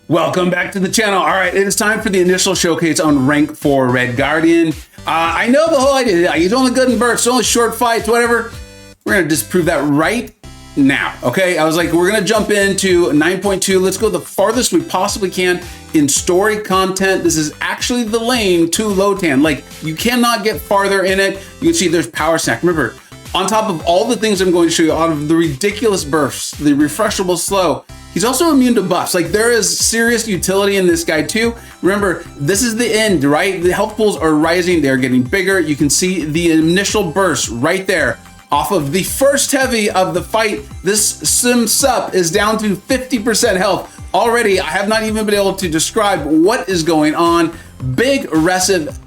Welcome back to the channel. All right, it is time for the initial showcase on rank 4 Red Guardian. I know the whole idea. He's only good in bursts, only short fights, whatever. We're gonna disprove that right now, okay? I was like, we're gonna jump into 9.2. Let's go the farthest we possibly can in story content. This is actually the lane to Lotan. Like, you cannot get farther in it. You can see there's power snack. Remember, on top of all the things I'm going to show you, out of the ridiculous bursts, the refreshable slow, he's also immune to buffs. Like, there is serious utility in this guy too. Remember, this is the end, right? The health pools are rising, they're getting bigger. You can see the initial burst right there. Off of the first heavy of the fight, this MCoC is down to 50% health. Already, I have not even been able to describe what is going on. Big, aggressive,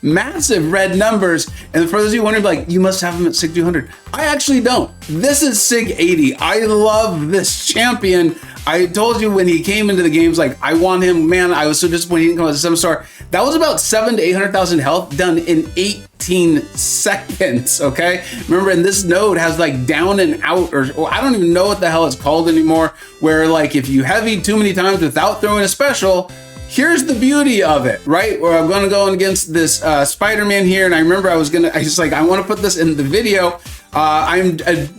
massive red numbers. And for those of you wondering, like, you must have him at SIG 200. I actually don't. This is SIG 80. I love this champion. I told you when he came into the games, like, I want him, man, I was so disappointed he didn't come as a 7-star. That was about 700,000 to 800,000 health done in 18 seconds, okay? Remember, and this node has like down and out, or I don't even know what the hell it's called anymore, where like if you heavy too many times without throwing a special, here's the beauty of it, right? Where I'm gonna go against this Spider-Man here, and I remember I want to put this in the video. I'm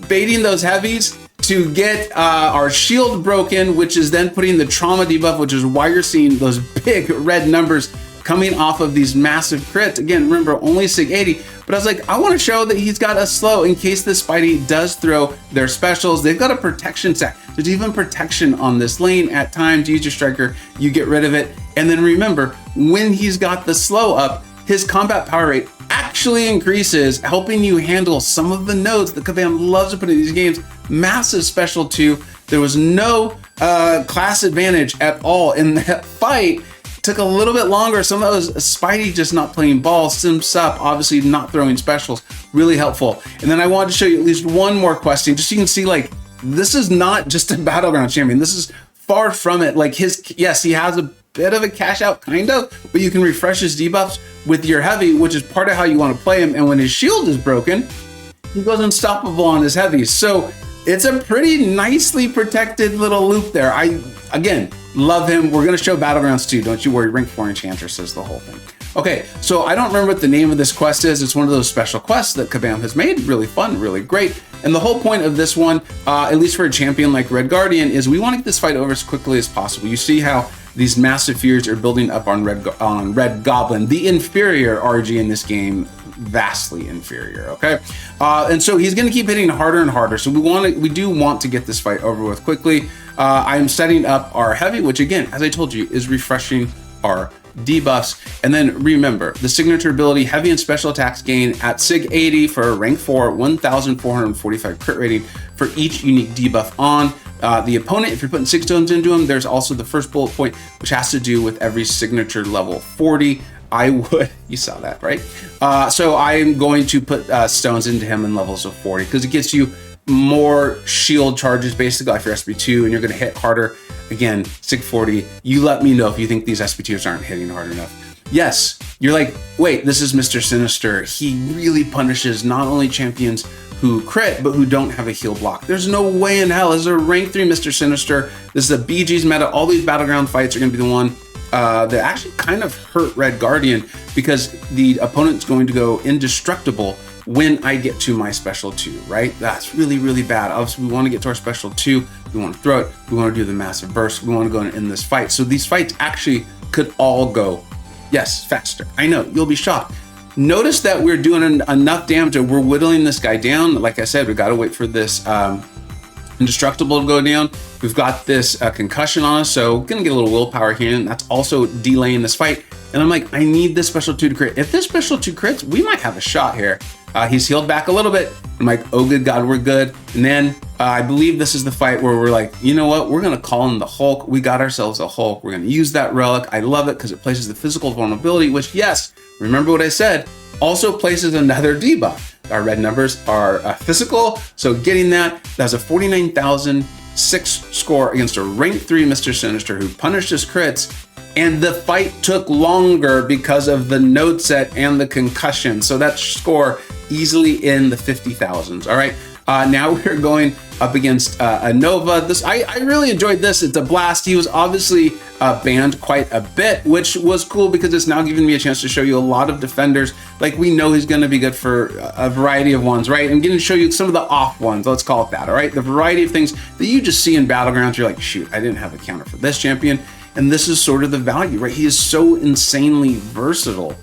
baiting those heavies to get our shield broken, which is then putting the trauma debuff, which is why you're seeing those big red numbers coming off of these massive crits. Again, remember, only SIG 80, but I was like, I want to show that he's got a slow in case this Spidey does throw their specials. They've got a protection stack. There's even protection on this lane at times. Use your striker, you get rid of it. And then remember, when he's got the slow up, his combat power rate actually increases, helping you handle some of the nodes that Kabam loves to put in these games. Massive special too. There was no class advantage at all in that fight. Took a little bit longer. Some of those Spidey just not playing ball, MCoC obviously not throwing specials, really helpful. And then I wanted to show you at least one more question, just so you can see, like, this is not just a battleground champion. This is far from it. Like, yes, he has a bit of a cash out, kind of, but you can refresh his debuffs with your heavy, which is part of how you want to play him. And when his shield is broken, he goes unstoppable on his heavies. So it's a pretty nicely protected little loop there. I, again, love him. We're gonna show Battlegrounds too. Don't you worry, rank 4 Enchantress is the whole thing. Okay, so I don't remember what the name of this quest is. It's one of those special quests that Kabam has made. Really fun, really great. And the whole point of this one, at least for a champion like Red Guardian, is we want to get this fight over as quickly as possible. You see how these massive fears are building up on Red Goblin, the inferior RG in this game, vastly inferior, okay? And so he's gonna keep hitting harder and harder. So we do want to get this fight over with quickly. I'm setting up our heavy, which again, as I told you, is refreshing our debuffs. And then remember, the signature ability, heavy and special attacks gain at SIG 80 for rank 4, 1,445 crit rating for each unique debuff on the opponent. If you're putting 6 stones into him, there's also the first bullet point, which has to do with every signature level 40. You saw that, right? So I'm going to put stones into him in levels of 40 because it gets you more shield charges basically off your SB2, and you're going to hit harder. Again, SIG 40. You let me know if you think these SB2s aren't hitting hard enough. Yes, you're like, wait, this is Mr. Sinister. He really punishes not only champions who crit, but who don't have a heal block. There's no way in hell. This is a rank 3 Mr. Sinister. This is a BG's meta. All these battleground fights are going to be the one that actually kind of hurt Red Guardian because the opponent's going to go indestructible when I get to my special 2, right? That's really, really bad. Obviously, we want to get to our special 2. We want to throw it. We want to do the massive burst. We want to go in this fight. So these fights actually could all go, yes, faster. I know, you'll be shocked. Notice that we're doing enough damage and we're whittling this guy down. Like I said, we got to wait for this indestructible to go down. We've got this concussion on us, so gonna get a little willpower here, and that's also delaying this fight. And I'm like, I need this special 2 to crit. If this special 2 crits, we might have a shot here. He's healed back a little bit. I'm like, oh good God, we're good. And then I believe this is the fight where we're like, you know what? We're gonna call in the Hulk. We got ourselves a Hulk. We're gonna use that relic. I love it because it places the physical vulnerability, which, yes, remember what I said, also places another debuff. Our red numbers are physical, so getting that's a 49,006 score against a rank 3 Mr. Sinister who punished his crits, and the fight took longer because of the node set and the concussion. So that score easily in the 50,000s, all right? Now we're going up against a Nova. I really enjoyed this. It's a blast. He was obviously banned quite a bit, which was cool because it's now giving me a chance to show you a lot of defenders. Like, we know he's going to be good for a variety of ones, right? I'm going to show you some of the off ones. Let's call it that, all right? The variety of things that you just see in Battlegrounds. You're like, shoot, I didn't have a counter for this champion. And this is sort of the value, right? He is so insanely versatile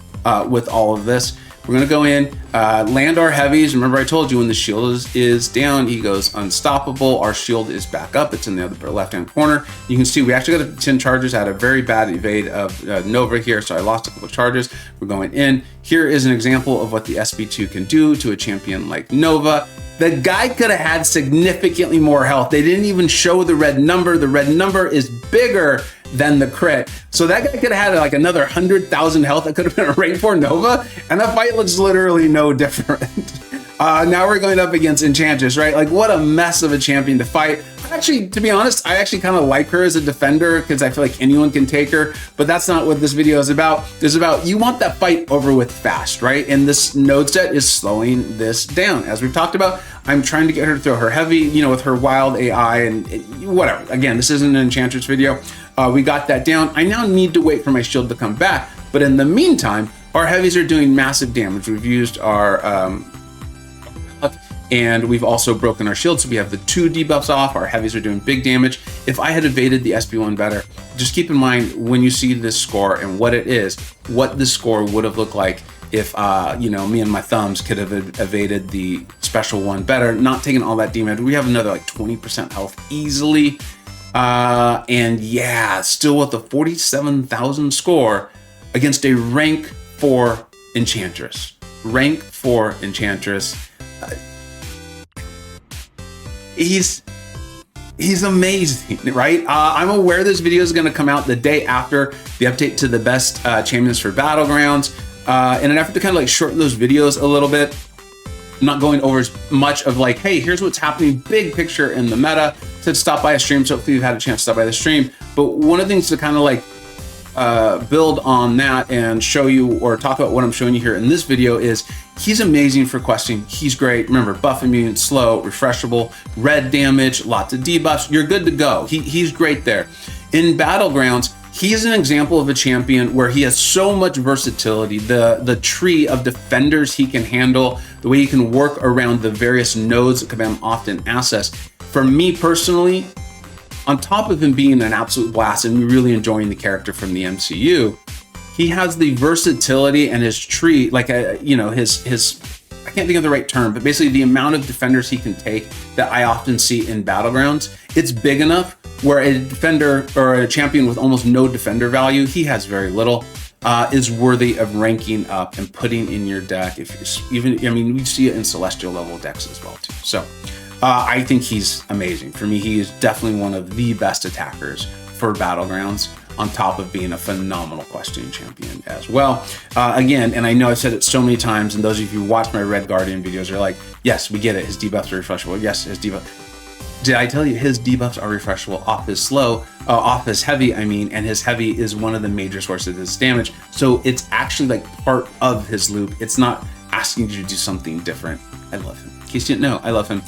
with all of this. We're gonna go in, land our heavies. Remember I told you when the shield is down, he goes unstoppable. Our shield is back up. It's in the other left-hand corner. You can see we actually got 10 charges. I had a very bad evade of Nova here, so I lost a couple of charges. We're going in. Here is an example of what the SB2 can do to a champion like Nova. The guy could have had significantly more health. They didn't even show the red number. The red number is bigger than the crit. So that guy could have had like another 100,000 health. That could have been a rank 4 Nova, and that fight looks literally no different. Now we're going up against Enchantress, right? Like, what a mess of a champion to fight. Actually, to be honest, I actually kind of like her as a defender because I feel like anyone can take her, but that's not what this video is about. It's about, you want that fight over with fast, right? And this node set is slowing this down. As we've talked about, I'm trying to get her to throw her heavy, you know, with her wild AI and whatever. Again, this isn't an Enchantress video. We got that down. I now need to wait for my shield to come back. But in the meantime, our heavies are doing massive damage. We've used our, and we've also broken our shield, so we have the 2 debuffs off. Our heavies are doing big damage. If I had evaded the SB1 better, just keep in mind when you see this score and what it is, what the score would have looked like if, you know, me and my thumbs could have evaded the special one better, not taking all that damage. We have another like 20% health easily. And yeah, still with a 47,000 score against a rank 4 Enchantress. Rank 4 Enchantress. He's amazing, right? I'm aware this video is going to come out the day after the update to the best champions for Battlegrounds. In an effort to kind of like shorten those videos a little bit, I'm not going over as much of like, hey, here's what's happening, big picture in the meta, to stop by a stream. So hopefully you've had a chance to stop by the stream. But one of the things to kind of like build on that and show you or talk about what I'm showing you here in this video is he's amazing for questing. He's great. Remember, buff immune, slow, refreshable, red damage, lots of debuffs. You're good to go. He's great there. In Battlegrounds, he's an example of a champion where he has so much versatility. The tree of defenders he can handle, the way he can work around the various nodes that Kabam often asks us. For me personally, on top of him being an absolute blast and really enjoying the character from the MCU, he has the versatility and his tree, like you know, his I can't think of the right term, but basically the amount of defenders he can take that I often see in Battlegrounds, it's big enough where a defender or a champion with almost no defender value, he has very little, is worthy of ranking up and putting in your deck. If you're even, I mean, we see it in celestial level decks as well too. So I think he's amazing. For me, he is definitely one of the best attackers for Battlegrounds, on top of being a phenomenal questing champion as well. Again, and I know I've said it so many times, and those of you who watch my Red Guardian videos are like, yes, we get it. His debuffs are refreshable. Yes, his debuff. Did I tell you his debuffs are refreshable off his slow, off his heavy, I mean, and his heavy is one of the major sources of his damage. So it's actually like part of his loop. It's not asking you to do something different. I love him. In case you didn't know, I love him.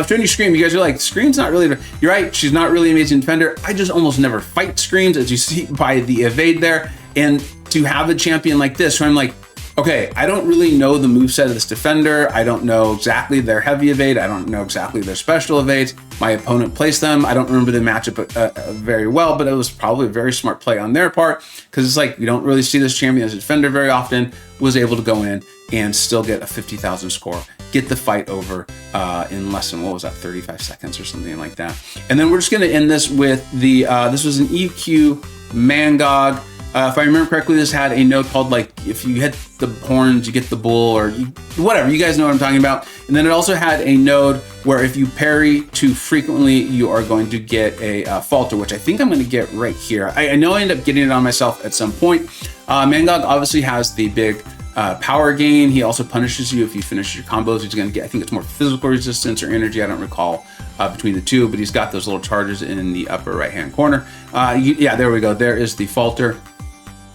Showing you Scream, you guys are like, Scream's not really, you're right, she's not really an amazing defender. I just almost never fight Screams, as you see by the evade there. And to have a champion like this, where I'm like, okay, I don't really know the moveset of this defender. I don't know exactly their heavy evade. I don't know exactly their special evades. My opponent placed them. I don't remember the matchup very well, but it was probably a very smart play on their part, because it's like, we don't really see this champion as a defender very often, was able to go in and still get a 50,000 score, get the fight over in less than, what was that, 35 seconds or something like that. And then we're just gonna end this with the, this was an EQ MCoC. If I remember correctly, this had a node called, like, if you hit the horns, you get the bull, or whatever, you guys know what I'm talking about. And then it also had a node where if you parry too frequently, you are going to get a falter, which I think I'm gonna get right here. I know I end up getting it on myself at some point. MCoC obviously has the big power gain. He also punishes you if you finish your combos. He's gonna get, I think it's more physical resistance or energy, I don't recall between the two, but he's got those little charges in the upper right-hand corner. Yeah, there we go, there is the falter.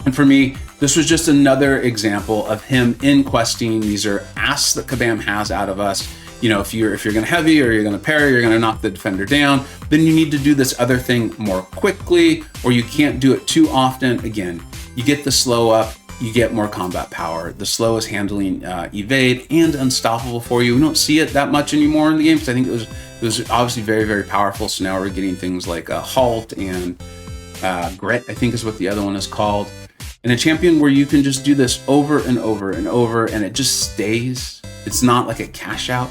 And for me, this was just another example of him in questing. These are asks that Kabam has out of us. you know, if you're going to heavy or you're going to parry, you're going to knock the defender down, then you need to do this other thing more quickly, or you can't do it too often. Again, you get the slow up, you get more combat power. The slow is handling evade and unstoppable for you. We don't see it that much anymore in the game because I think it was obviously very, very powerful. So now we're getting things like halt and grit, I think is what the other one is called. And a champion where you can just do this over and over and over and it just stays. It's not like a cash out.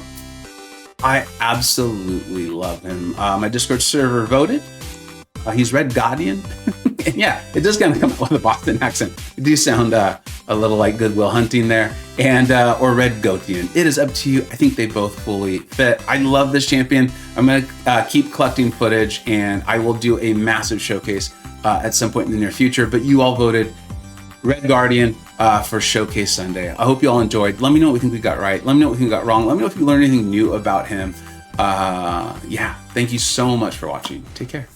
I absolutely love him. My Discord server voted. He's Red Guardian. And yeah, it does kind of come out with a Boston accent. It do sound a little like Goodwill Hunting there, and or Red Goatian. It is up to you. I think they both fully fit. I love this champion. I'm gonna keep collecting footage, and I will do a massive showcase at some point in the near future. But you all voted Red Guardian for Showcase Sunday. I hope you all enjoyed. Let me know what we think we got right. Let me know what we think we got wrong. Let me know if you learned anything new about him. Yeah, thank you so much for watching. Take care.